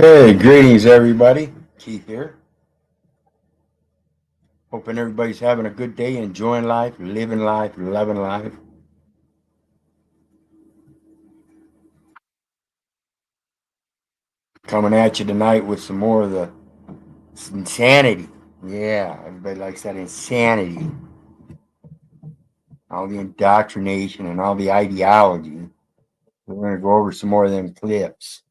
Hey, greetings everybody. Keith here. Hoping everybody's having a good day, enjoying life, living life, loving life. Coming at you tonight with some more of the insanity. Yeah, everybody likes that insanity. All the indoctrination and all the ideology. We're going to go over some more of them clips.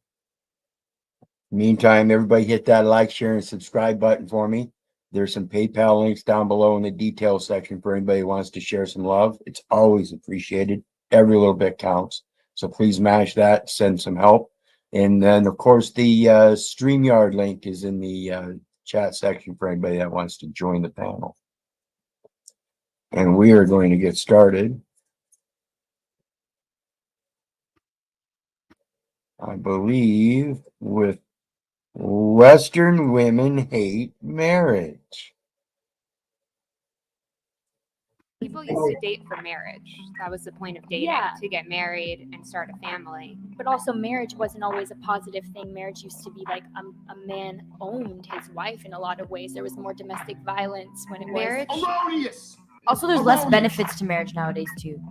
Meantime, everybody hit that like, share, and subscribe button for me. There's some PayPal links down below in the details section for anybody who wants to share some love. It's always appreciated. Every little bit counts. So please mash that, send some help. And then, of course, the StreamYard link is in the chat section for anybody that wants to join the panel. And we are going to get started. I believe with Western women hate marriage. People used to date for marriage. That was the point of dating, to get married and start a family. But also, marriage wasn't always a positive thing. Marriage used to be like a man owned his wife in a lot of ways. There was more domestic violence when it Marriage, was. Also, there's less benefits to marriage nowadays too.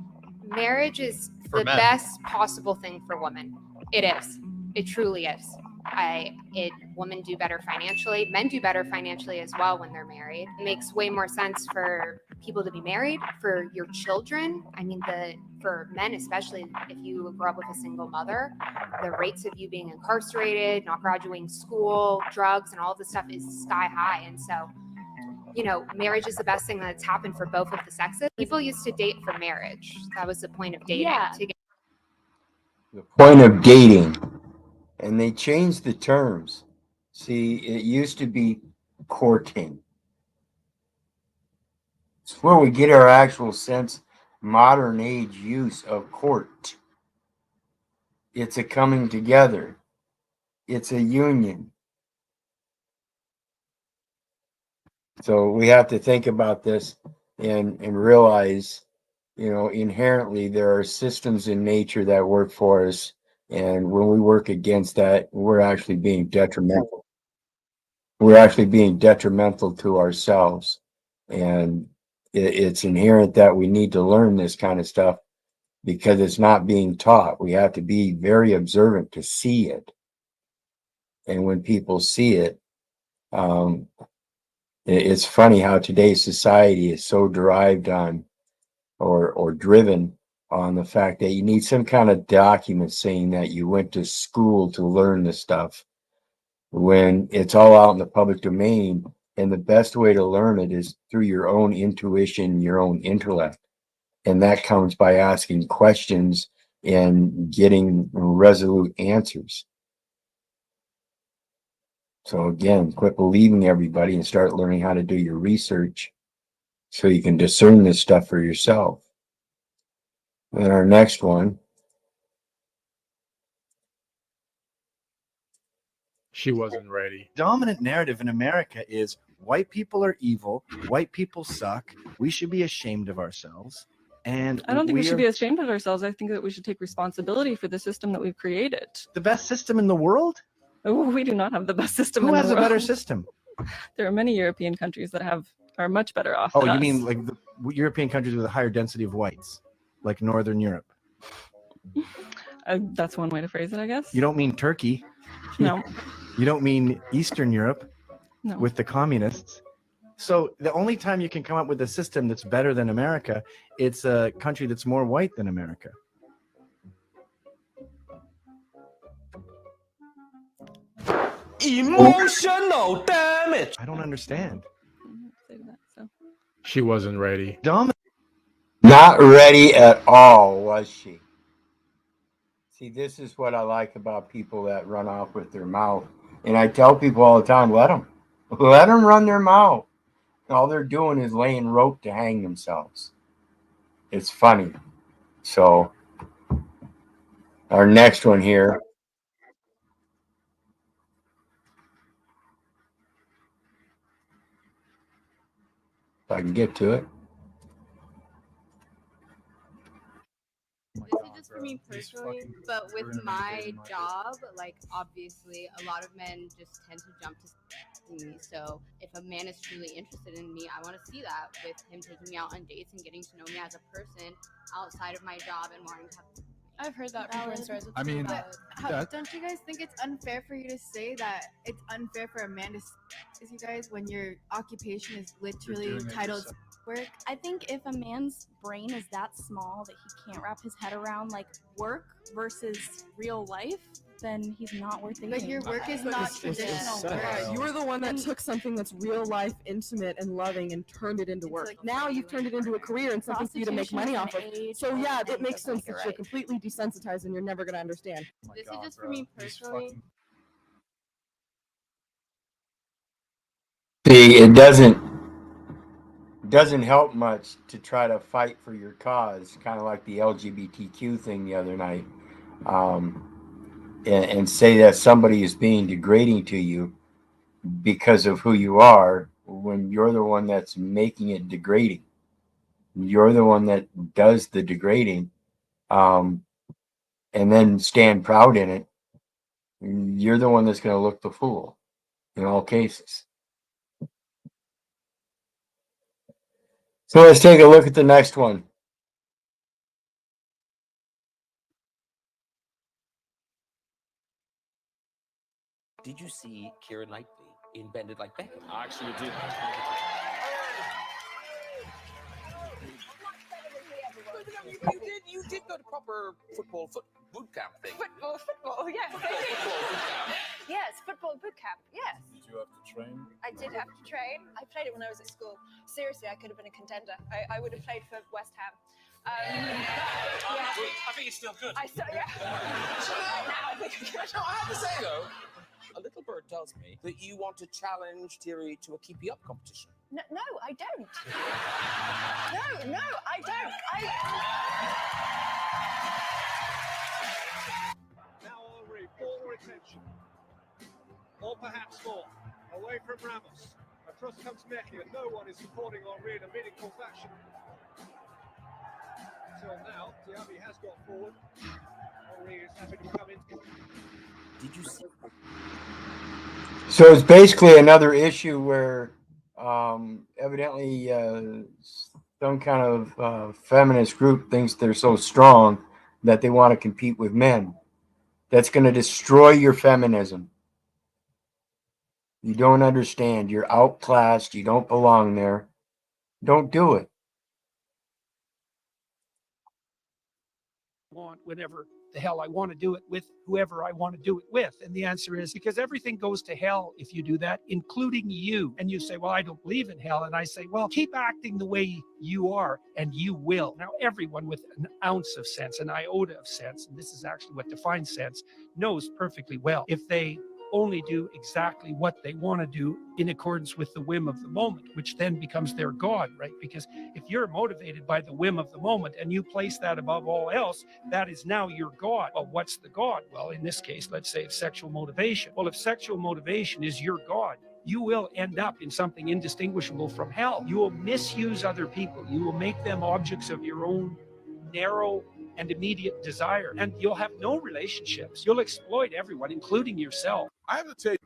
marriage is For the men. best possible thing for women. It is. It truly is. Women do better financially. Men do better financially as well when they're married. It makes way more sense for people to be married, for your children. I mean, for men especially, if you grow up with a single mother, the rates of you being incarcerated, not graduating school, drugs, and all this stuff is sky high. And so, marriage is the best thing that's happened for both of the sexes. People used to date for marriage. That was the point of dating. The point of dating. And they changed the terms. See, it used to be courting. It's where we get our actual sense, modern age use of court. It's a coming together. It's a union. So we have to think about this and realize, inherently there are systems in nature that work for us. And when we work against that, we're actually being detrimental. We're actually being detrimental to ourselves. And it's inherent that we need to learn this kind of stuff because it's not being taught. We have to be very observant to see it. And when people see it, it's funny how today's society is so derived on or driven on the fact that you need some kind of document saying that you went to school to learn this stuff, when it's all out in the public domain. And the best way to learn it is through your own intuition, your own intellect. And that comes by asking questions and getting resolute answers. So again, quit believing everybody and start learning how to do your research so you can discern this stuff for yourself. And our next one. She wasn't ready. Dominant narrative in America is white people are evil, white people suck, we should be ashamed of ourselves. And I don't think we should be ashamed of ourselves. I think that we should take responsibility for the system that we've created. the best system in the world? Oh, we do not have the best system Who in has the a world. better system? There are many European countries that are much better off. Oh, than you us. mean like the European countries with a higher density of whites, like Northern Europe? That's one way to phrase it, I guess. You don't mean Turkey. No. You don't mean Eastern Europe. No. With the communists. So the only time you can come up with a system that's better than America, it's a country that's more white than America. Emotional damage. I don't understand. Say that, so. She wasn't ready. Not ready at all, was she? See, this is what I like about people that run off with their mouth. And I tell people all the time, let them run their mouth. All they're doing is laying rope to hang themselves. It's funny. So our next one here. If I can get to it. This is just for me personally, but with my job, like obviously a lot of men just tend to jump to me. So if a man is truly interested in me, I want to see that with him taking me out on dates and getting to know me as a person outside of my job and wanting to have. I've heard that before in stories. I mean, Don't you guys think it's unfair for you to say that it's unfair for a man to is you guys when your occupation is literally titled work? I think if a man's brain is that small that he can't wrap his head around like work versus real life, then he's not worth thinking. But your work is not traditional work. Yeah, you're the one that took something that's real life, intimate, and loving and turned it into work. like Now you've turned it into a career and something for you to make money off of. So yeah, it makes sense that you're right. completely desensitized and you're never going to understand. This is just for me personally. See, it doesn't help much to try to fight for your cause, kind of like the LGBTQ thing the other night, and say that somebody is being degrading to you because of who you are when you're the one that's making it degrading. You're the one that does the degrading, and then stand proud in it. You're the one that's going to look the fool in all cases. So let's take a look at the next one. Did you see Keira Knightley in Bend It Like Beckham? I actually did. You did go to proper football boot camp thing. Football, yes. Yes, football boot camp, yes. Did you have to train? I did have to train. I played it when I was at school. Seriously, I could have been a contender. I would have played for West Ham. I think it's still good. I have to say though, a little bird tells me that you want to challenge Thierry to a keepy up competition. No, I don't. No, I don't. Now Henri, ball retention. Or perhaps more. Away from Ramos. Across comes Messi, and no one is supporting Henri in a meaningful fashion. Until now, Diaby has got forward. Henri is having to come in. Did you see? So it's basically another issue where evidently some kind of feminist group thinks they're so strong that they want to compete with men. That's going to destroy your feminism. You don't understand. You're outclassed. You don't belong there. Don't do it. Whenever the hell I want to do it with whoever I want to do it with. And the answer is because everything goes to hell if you do that, including you. And you say, well, I don't believe in hell. And I say, well, keep acting the way you are and you will. Now, everyone with an ounce of sense, an iota of sense, and this is actually what defines sense, knows perfectly well if they only do exactly what they want to do in accordance with the whim of the moment, which then becomes their God, right? Because if you're motivated by the whim of the moment and you place that above all else, that is now your God. Well, what's the God? Well, in this case, let's say it's sexual motivation. Well, if sexual motivation is your God, you will end up in something indistinguishable from hell. You will misuse other people. You will make them objects of your own narrow and immediate desire, and you'll have no relationships. You'll exploit everyone, including yourself. I have to tell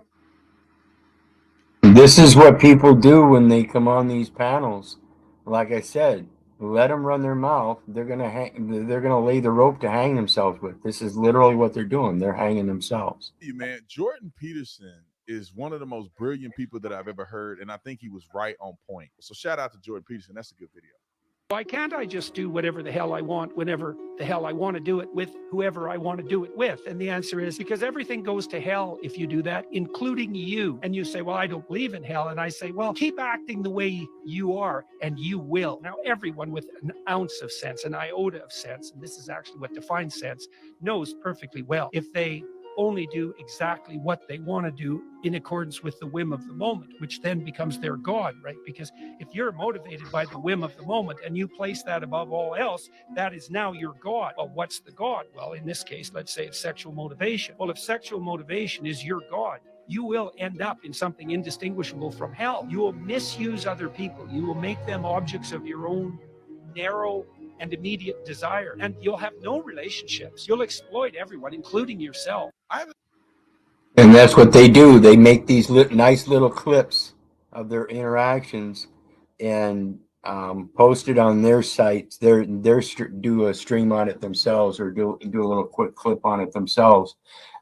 you. This is what people do when they come on these panels. Like I said, let them run their mouth. They're gonna lay the rope to hang themselves with. This is literally what they're doing. They're hanging themselves. You man, Jordan Peterson is one of the most brilliant people that I've ever heard, and I think he was right on point. So shout out to Jordan Peterson. That's a good video. Why can't I just do whatever the hell I want whenever the hell I want to do it with whoever I want to do it with? And the answer is because everything goes to hell if you do that, including you. And you say, well, I don't believe in hell. And I say, well, keep acting the way you are and you will. Now, everyone with an ounce of sense, an iota of sense, and this is actually what defines sense, knows perfectly well if they only do exactly what they want to do in accordance with the whim of the moment, which then becomes their God, right? Because if you're motivated by the whim of the moment and you place that above all else, that is now your God. Well, what's the God? Well, in this case, let's say it's sexual motivation. Well, if sexual motivation is your God, you will end up in something indistinguishable from hell. You will misuse other people. You will make them objects of your own narrow and immediate desire. And you'll have no relationships. You'll exploit everyone, including yourself. And that's what they do. They make these nice little clips of their interactions and post it on their sites. Do a stream on it themselves, or do a little quick clip on it themselves,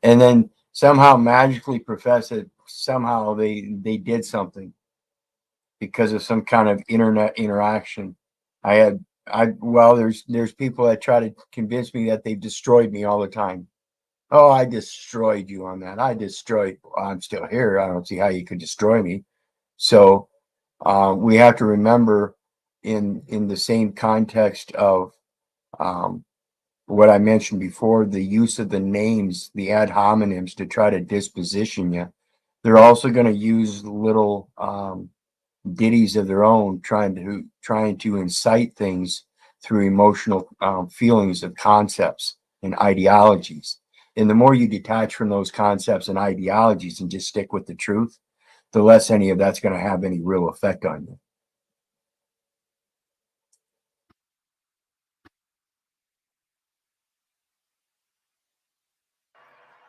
and then somehow magically profess that somehow they did something because of some kind of internet interaction. There's people that try to convince me that they've destroyed me all the time. Oh, I destroyed you on that. I'm still here. I don't see how you could destroy me. So we have to remember in the same context of what I mentioned before, the use of the names, the ad hominems to try to disposition you. They're also going to use little ditties of their own, trying to incite things through emotional feelings of concepts and ideologies. And the more you detach from those concepts and ideologies and just stick with the truth, the less any of that's going to have any real effect on you.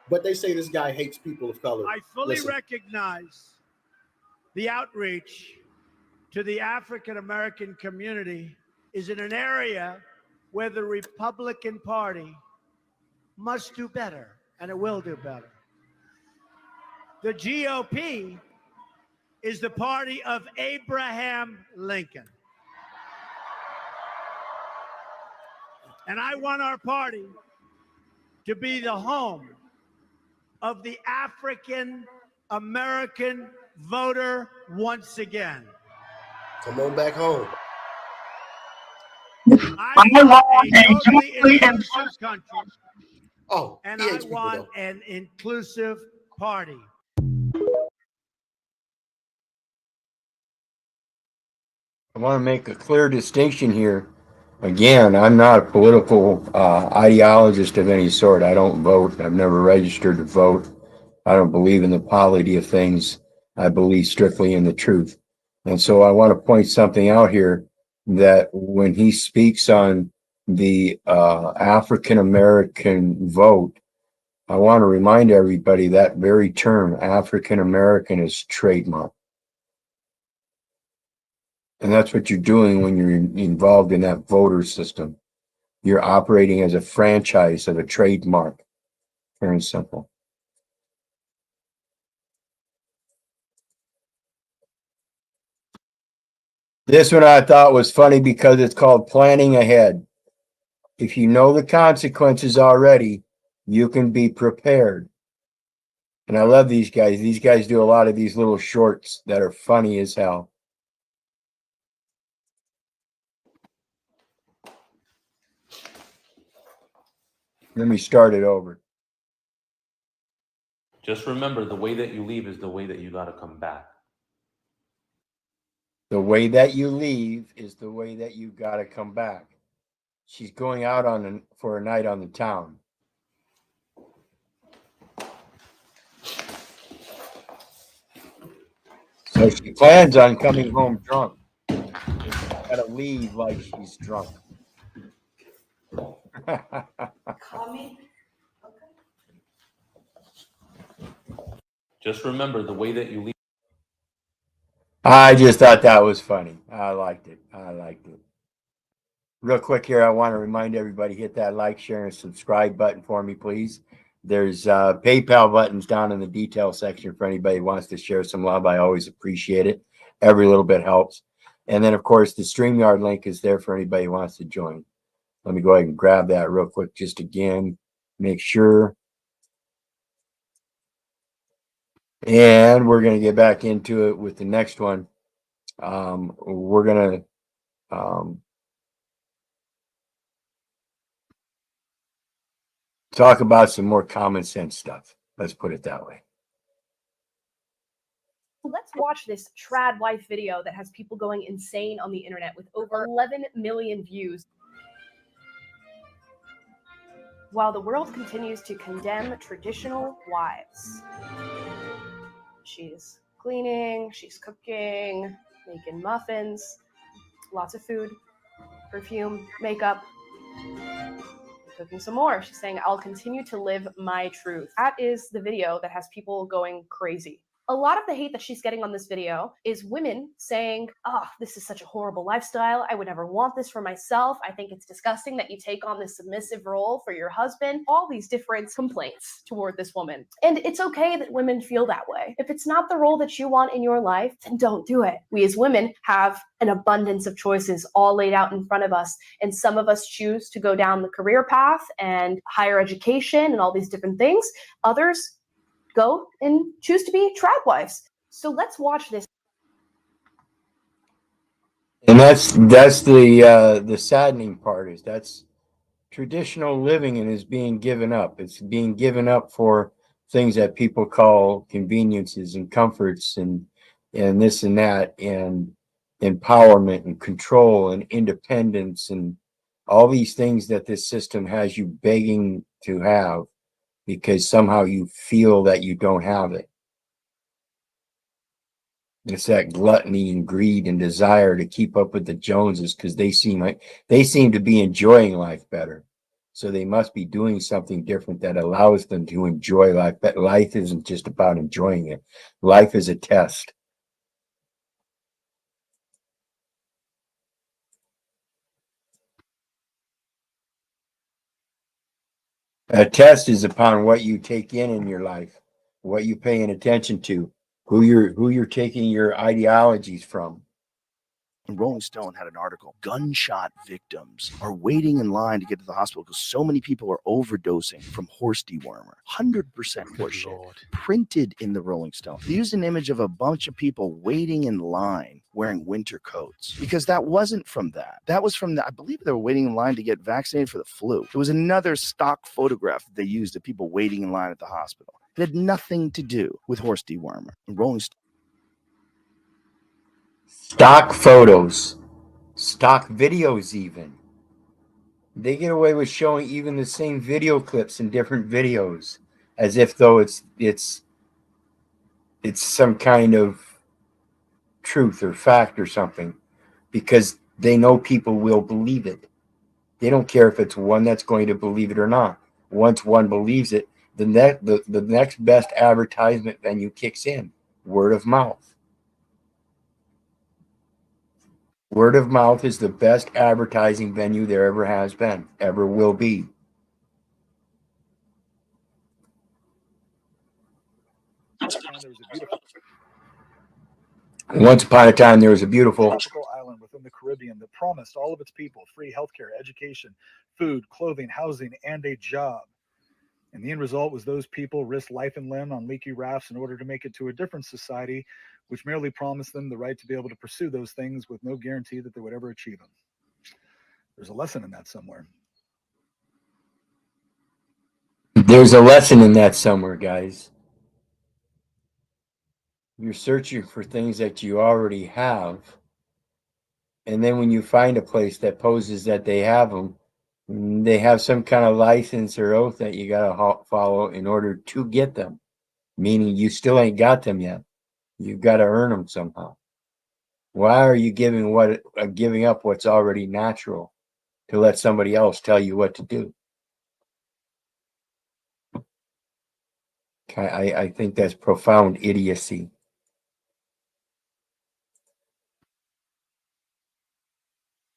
But they say this guy hates people of color. I fully Listen. recognize the outreach to the African American community is in an area where the Republican Party must do better, and it will do better. The GOP is the party of Abraham Lincoln. And I want our party to be the home of the African American voter once again. Come on back home. I want a totally inclusive country. Oh, and I want an inclusive party. I want to make a clear distinction here. Again, I'm not a political ideologist of any sort. I don't vote. I've never registered to vote. I don't believe in the polity of things. I believe strictly in the truth. And so I want to point something out here, that when he speaks on the African American vote, I want to remind everybody that very term, African American, is trademark. And that's what you're doing when you're involved in that voter system. You're operating as a franchise of a trademark. Pure and simple. This one I thought was funny because it's called planning ahead. If you know the consequences already, you can be prepared. And I love these guys. These guys do a lot of these little shorts that are funny as hell. Let me start it over. Just remember, the way that you leave is the way that you got to come back. The way that you leave is the way that you got to come back. She's going out for a night on the town. So she plans on coming home drunk. She's got to leave like she's drunk. Call me. Just remember, the way that you leave. I just thought that was funny. I liked it. Real quick here, I want to remind everybody, hit that like, share, and subscribe button for me, please. There's PayPal buttons down in the detail section for anybody who wants to share some love. I always appreciate it. Every little bit helps. And then, of course, the StreamYard link is there for anybody who wants to join. Let me go ahead and grab that real quick, just again, make sure. And we're going to get back into it with the next one. We're going to talk about some more common sense stuff. Let's put it that way. Let's watch this trad wife video that has people going insane on the internet with over 11 million views. While the world continues to condemn traditional wives. She's cleaning, she's cooking, making muffins, lots of food. perfume, makeup. Cooking some more. She's saying, I'll continue to live my truth. That is the video that has people going crazy. A lot of the hate that she's getting on this video is women saying, oh, this is such a horrible lifestyle. I would never want this for myself. I think it's disgusting that you take on this submissive role for your husband. All these different complaints toward this woman. And it's okay that women feel that way. If it's not the role that you want in your life, then don't do it. We as women have an abundance of choices all laid out in front of us. And some of us choose to go down the career path and higher education and all these different things. Others go and choose to be trad wives. So let's watch this. And that's the saddening part, is that's traditional living and is being given up. It's being given up for things that people call conveniences and comforts and this and that, and empowerment and control and independence and all these things that this system has you begging to have, because somehow you feel that you don't have it. It's that gluttony and greed and desire to keep up with the Joneses, because they seem to be enjoying life better. So they must be doing something different that allows them to enjoy life. But life isn't just about enjoying it. Life is a test. A test is upon what you take in your life, what you're paying attention to, who you're taking your ideologies from. Rolling Stone had an article, gunshot victims are waiting in line to get to the hospital because so many people are overdosing from horse dewormer. 100% horseshit. Printed in the Rolling Stone. They used an image of a bunch of people waiting in line wearing winter coats, because that wasn't from that. That was from I believe they were waiting in line to get vaccinated for the flu. It was another stock photograph that they used of people waiting in line at the hospital. It had nothing to do with horse dewormer. Rolling Stone. Stock photos, stock videos even. They get away with showing even the same video clips in different videos, as if though it's some kind of truth or fact or something, because they know people will believe it. They don't care if it's one that's going to believe it or not. Once one believes it, the next best advertisement venue kicks in. Word of mouth. Word of mouth is the best advertising venue there ever has been, ever will be. Once upon a time, there was a beautiful tropical island within the Caribbean that promised all of its people free healthcare, education, food, clothing, housing, and a job. And the end result was those people risked life and limb on leaky rafts in order to make it to a different society, which merely promised them the right to be able to pursue those things with no guarantee that they would ever achieve them. There's a lesson in that somewhere. There's a lesson in that somewhere, guys. You're searching for things that you already have. And then when you find a place that poses that they have them, they have some kind of license or oath that you got to follow in order to get them. Meaning you still ain't got them yet. You've got to earn them somehow. Why are you giving up what's already natural to let somebody else tell you what to do? I think that's profound idiocy.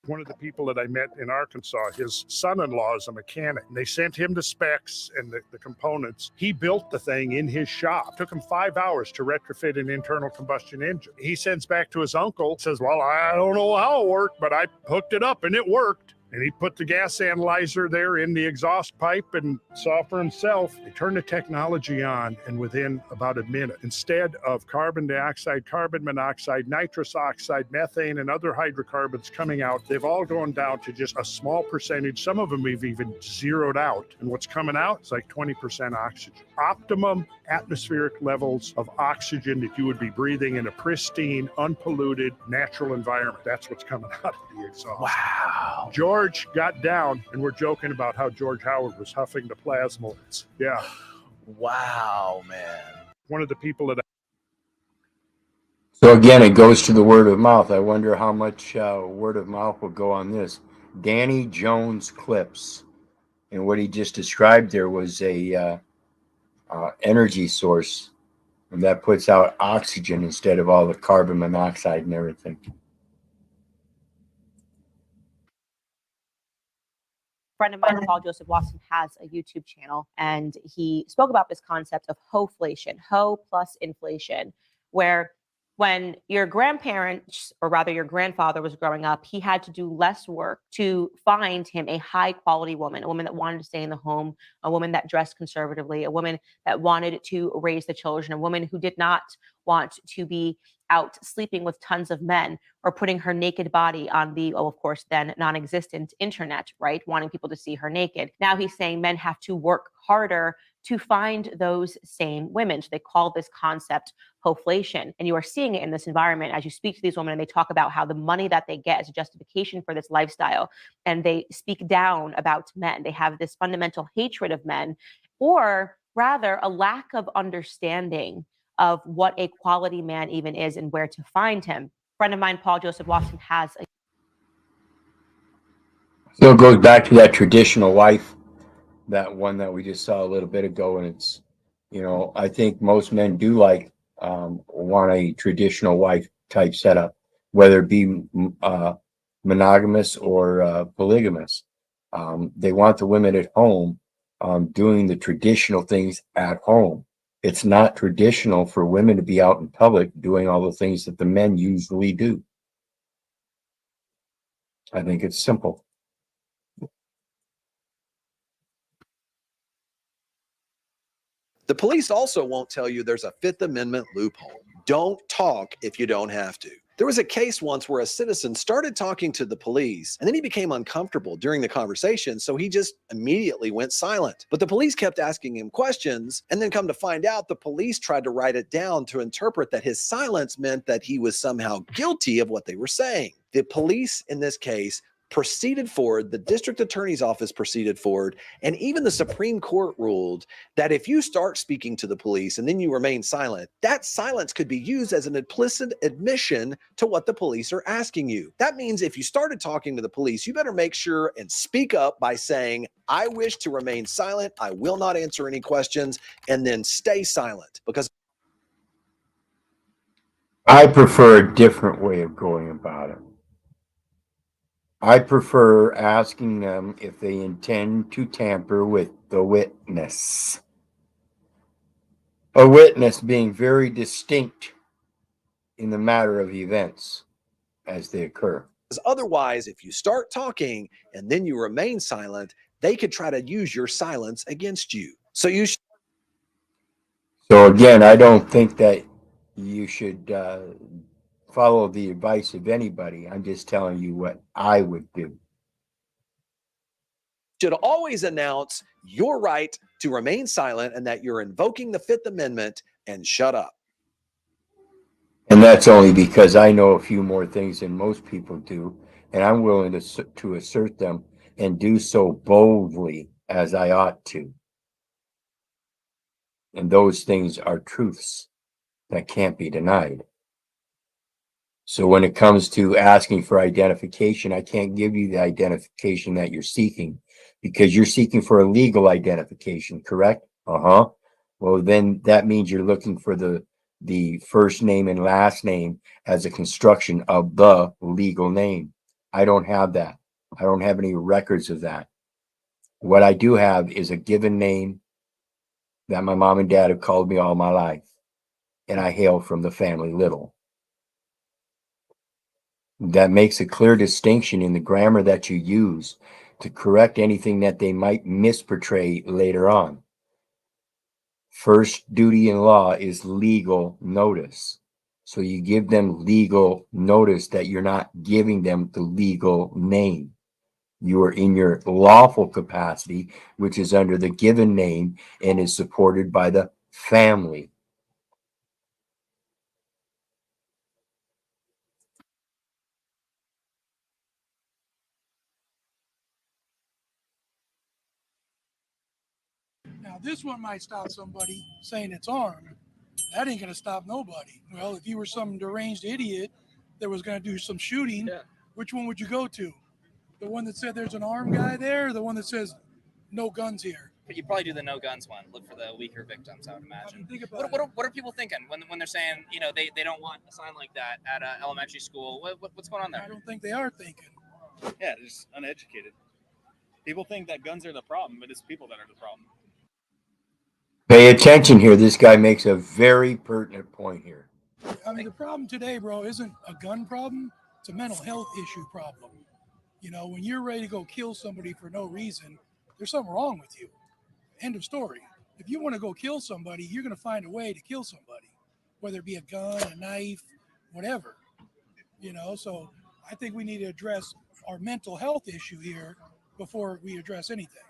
One of the people that I met in Arkansas, his son-in-law is a mechanic. They sent him the specs and the components. He built the thing in his shop. It took him 5 hours to retrofit an internal combustion engine. He sends back to his uncle, says, well, I don't know how it worked, but I hooked it up and it worked. And he put the gas analyzer there in the exhaust pipe and saw for himself. They turned the technology on, and within about a minute, instead of carbon dioxide, carbon monoxide, nitrous oxide, methane, and other hydrocarbons coming out, they've all gone down to just a small percentage. Some of them we've even zeroed out. And what's coming out is like 20% oxygen. Optimum atmospheric levels of oxygen that you would be breathing in a pristine, unpolluted, natural environment. That's what's coming out of the exhaust. Wow. George got down, and we're joking about how George Howard was huffing the plasmoids. Yeah. Wow, man. One of the people that So again, it goes to the word of mouth. I wonder how much word of mouth will go on this. Danny Jones clips. And what he just described there was a energy source that puts out oxygen instead of all the carbon monoxide and everything. Friend of mine, Paul Joseph Watson, has a YouTube channel, and he spoke about this concept of hoflation, ho plus inflation, where when your grandparents, or rather your grandfather, was growing up, he had to do less work to find him a high quality woman, a woman that wanted to stay in the home, a woman that dressed conservatively, a woman that wanted to raise the children, a woman who did not want to be out sleeping with tons of men or putting her naked body on the, of course, then non-existent internet, right? Wanting people to see her naked. Now he's saying men have to work harder to find those same women. So they call this concept hoflation. And you are seeing it in this environment as you speak to these women and they talk about how the money that they get is a justification for this lifestyle. And they speak down about men. They have this fundamental hatred of men, or rather a lack of understanding of what a quality man even is and where to find him. A friend of mine, Paul Joseph Watson, has a So it goes back to that traditional wife, that one that we just saw a little bit ago. And it's, you know, I think most men do want a traditional wife type setup, whether it be monogamous or polygamous. They want the women at home doing the traditional things at home. It's not traditional for women to be out in public doing all the things that the men usually do. I think it's simple. The police also won't tell you there's a Fifth Amendment loophole. Don't talk if you don't have to. There was a case once where a citizen started talking to the police and then he became uncomfortable during the conversation, so he just immediately went silent. But the police kept asking him questions, and then come to find out the police tried to write it down to interpret that his silence meant that he was somehow guilty of what they were saying. The police in this case proceeded forward, the district attorney's office proceeded forward, and even the Supreme Court ruled that if you start speaking to the police and then you remain silent, that silence could be used as an implicit admission to what the police are asking you. That means if you started talking to the police, you better make sure and speak up by saying, I wish to remain silent, I will not answer any questions, and then stay silent. Because I prefer a different way of going about it. I prefer asking them if they intend to tamper with the witness. A witness being very distinct in the matter of events as they occur. otherwise, if you start talking and then you remain silent, they could try to use your silence against you. So you should. So again, I don't think that you should follow the advice of anybody. I'm just telling you what I would do. Should always announce your right to remain silent and that you're invoking the Fifth Amendment and shut up. And that's only because I know a few more things than most people do, and I'm willing to assert them and do so boldly as I ought to. And those things are truths that can't be denied. So when it comes to asking for identification, I can't give you the identification that you're seeking because you're seeking for a legal identification, correct? Well, then that means you're looking for the first name and last name as a construction of the legal name. I don't have that. I don't have any records of that. What I do have is a given name that my mom and dad have called me all my life, and I hail from the family Little. That makes a clear distinction in the grammar that you use to correct anything that they might misportray later on. First duty in law is legal notice. So you give them legal notice that you're not giving them the legal name. You are in your lawful capacity, which is under the given name and is supported by the family. Now, this one might stop somebody saying it's armed. That ain't going to stop nobody. Well, if you were some deranged idiot that was going to do some shooting, which one would you go to? The one that said there's an armed guy there, or the one that says no guns here? But you probably do the no guns one. Look for the weaker victims, I would imagine. What are people thinking when they're saying, you know, they don't want a sign like that at an elementary school? What's going on there? I don't think they are thinking. Yeah, they're just uneducated. People think that guns are the problem, but it's people that are the problem. Pay attention here. This guy makes a very pertinent point here. I mean, the problem today, bro, isn't a gun problem. It's a mental health issue problem. You know, when you're ready to go kill somebody for no reason, there's something wrong with you. End of story. If you want to go kill somebody, you're going to find a way to kill somebody, whether it be a gun, a knife, whatever. You know, so I think we need to address our mental health issue here before we address anything.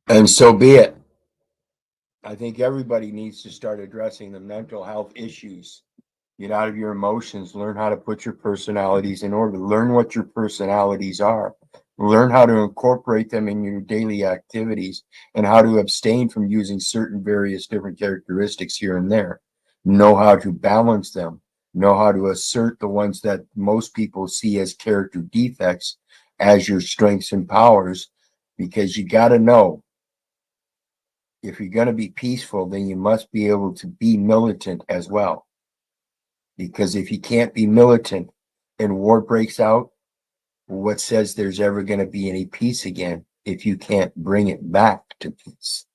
And so be it. I think everybody needs to start addressing the mental health issues. Get out of your emotions, learn how to put your personalities in order, learn what your personalities are, learn how to incorporate them in your daily activities, and how to abstain from using certain various different characteristics here and there. Know how to balance them, know how to assert the ones that most people see as character defects as your strengths and powers, because you got to know, if you're going to be peaceful, then you must be able to be militant as well. Because if you can't be militant and war breaks out, what says there's ever going to be any peace again if you can't bring it back to peace?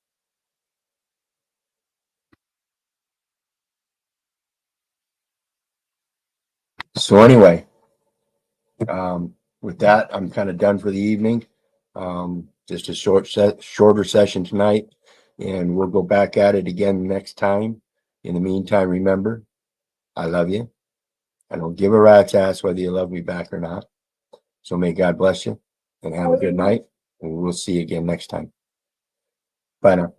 So anyway, with that, I'm kind of done for the evening. Just a shorter session tonight, and we'll go back at it again next time. In the meantime, remember, I love you. I don't give a rat's ass whether you love me back or not. So may God bless you and have a good night. And we'll see you again next time. Bye now.